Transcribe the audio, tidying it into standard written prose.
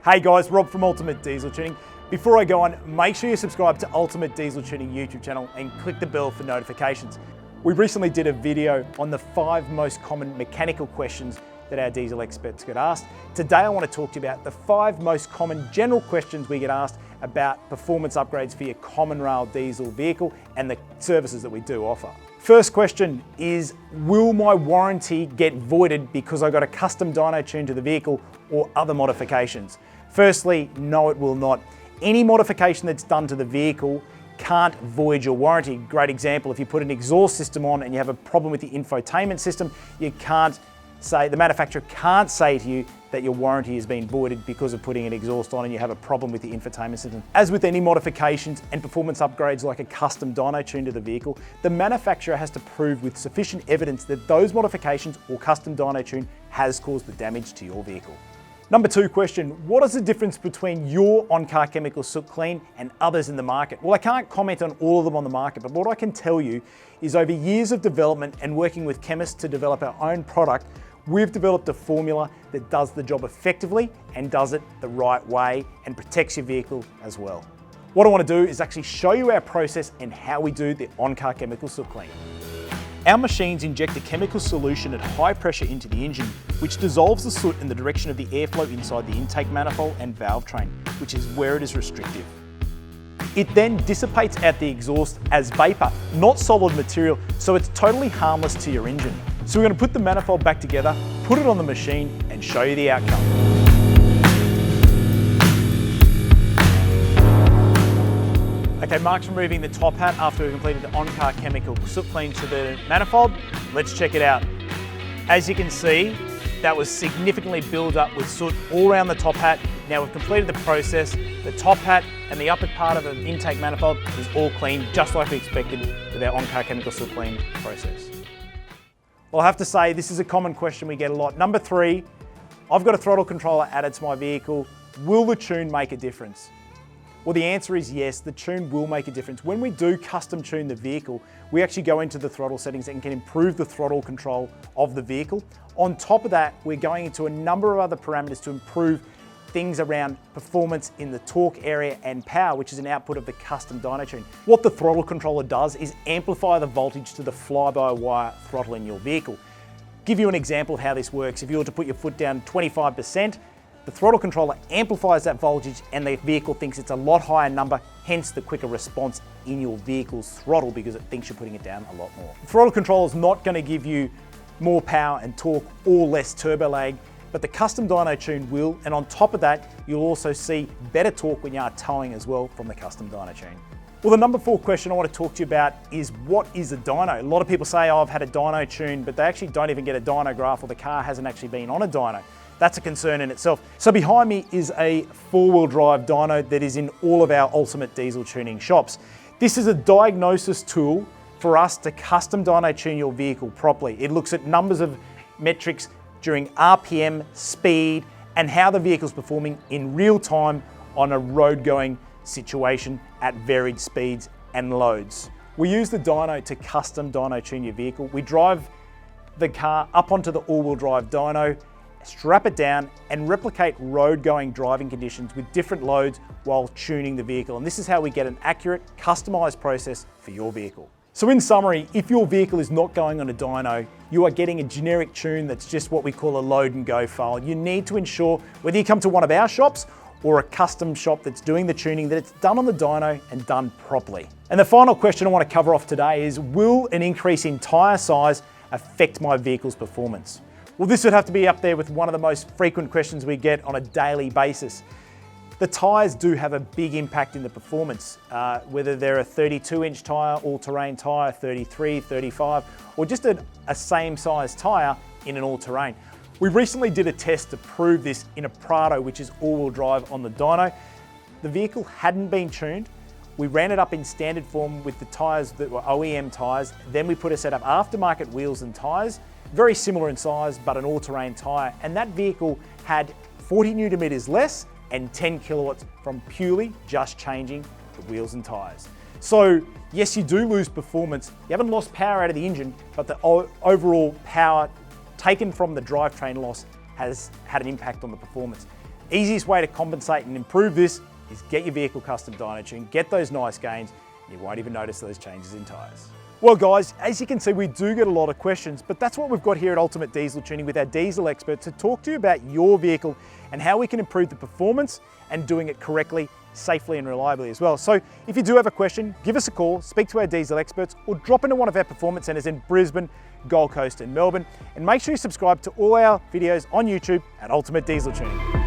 Hey guys, Rob from Ultimate Diesel Tuning. Before I go on, make sure you subscribe to Ultimate Diesel Tuning YouTube channel and click the bell for notifications. We recently did a video on the 5 most common mechanical questions that our diesel experts get asked. Today I want to talk to you about the 5 most common general questions we get asked about performance upgrades for your common rail diesel vehicle and the services that we do offer. First question is, will my warranty get voided because I got a custom dyno tune to the vehicle or other modifications? Firstly, no, it will not. Any modification that's done to the vehicle can't void your warranty. Great example, if you put an exhaust system on and you have a problem with the infotainment system, the manufacturer can't say to you that your warranty has been voided because of putting an exhaust on and you have a problem with the infotainment system. As with any modifications and performance upgrades like a custom dyno tune to the vehicle, the manufacturer has to prove with sufficient evidence that those modifications or custom dyno tune has caused the damage to your vehicle. Number 2 question, what is the difference between your on-car chemical Soot Clean and others in the market? Well, I can't comment on all of them on the market, but what I can tell you is over years of development and working with chemists to develop our own product, we've developed a formula that does the job effectively and does it the right way and protects your vehicle as well. What I want to do is actually show you our process and how we do the on-car chemical Soot Clean. Our machines inject a chemical solution at high pressure into the engine, which dissolves the soot in the direction of the airflow inside the intake manifold and valve train, which is where it is restrictive. It then dissipates out the exhaust as vapor, not solid material, so it's totally harmless to your engine. So we're going to put the manifold back together, put it on the machine, and show you the outcome. Okay, Mark's removing the top hat after we've completed the on-car chemical Soot Clean to the manifold. Let's check it out. As you can see, that was significantly built up with soot all around the top hat. Now we've completed the process. The top hat and the upper part of the intake manifold is all clean, just like we expected with our on-car chemical Soot Clean process. Well, I have to say, this is a common question we get a lot. Number 3, I've got a throttle controller added to my vehicle. Will the tune make a difference? Well, the answer is yes, the tune will make a difference. When we do custom tune the vehicle, we actually go into the throttle settings and can improve the throttle control of the vehicle. On top of that, we're going into a number of other parameters to improve things around performance in the torque area and power, which is an output of the custom dyno tune. What the throttle controller does is amplify the voltage to the fly-by-wire throttle in your vehicle. Give you an example of how this works. If you were to put your foot down 25%, the throttle controller amplifies that voltage and the vehicle thinks it's a lot higher number, hence the quicker response in your vehicle's throttle because it thinks you're putting it down a lot more. The throttle controller is not going to give you more power and torque or less turbo lag, but the custom dyno tune will, and on top of that, you'll also see better torque when you are towing as well from the custom dyno tune. Well, the number 4 question I want to talk to you about is, what is a dyno? A lot of people say, oh, I've had a dyno tune, but they actually don't even get a dyno graph or the car hasn't actually been on a dyno. That's a concern in itself. So behind me is a 4-wheel drive dyno that is in all of our Ultimate Diesel Tuning shops. This is a diagnosis tool for us to custom dyno tune your vehicle properly. It looks at numbers of metrics during RPM, speed, and how the vehicle's performing in real time on a road going situation at varied speeds and loads. We use the dyno to custom dyno tune your vehicle. We drive the car up onto the all-wheel drive dyno, strap it down and replicate road going driving conditions with different loads while tuning the vehicle. And this is how we get an accurate, customized process for your vehicle. So in summary, if your vehicle is not going on a dyno, you are getting a generic tune that's just what we call a load and go file. You need to ensure, whether you come to one of our shops or a custom shop that's doing the tuning, that it's done on the dyno and done properly. And the final question I want to cover off today is, will an increase in tyre size affect my vehicle's performance? Well, this would have to be up there with one of the most frequent questions we get on a daily basis. The tyres do have a big impact in the performance, whether they're a 32-inch tyre, all-terrain tyre, 33, 35, or just a same size tyre in an all-terrain. We recently did a test to prove this in a Prado, which is all-wheel drive on the dyno. The vehicle hadn't been tuned. We ran it up in standard form with the tyres that were OEM tyres. Then we put a set of aftermarket wheels and tyres, very similar in size, but an all-terrain tyre. And that vehicle had 40 Newton meters less and 10 kilowatts from purely just changing the wheels and tyres. So yes, you do lose performance. You haven't lost power out of the engine, but the overall power taken from the drivetrain loss has had an impact on the performance. Easiest way to compensate and improve this is get your vehicle custom dyno tuned, get those nice gains, and you won't even notice those changes in tyres. Well guys, as you can see, we do get a lot of questions, but that's what we've got here at Ultimate Diesel Tuning with our diesel expert to talk to you about your vehicle and how we can improve the performance and doing it correctly, safely and reliably as well. So if you do have a question, give us a call, speak to our diesel experts, or drop into one of our performance centres in Brisbane, Gold Coast and Melbourne. And make sure you subscribe to all our videos on YouTube at Ultimate Diesel Tuning.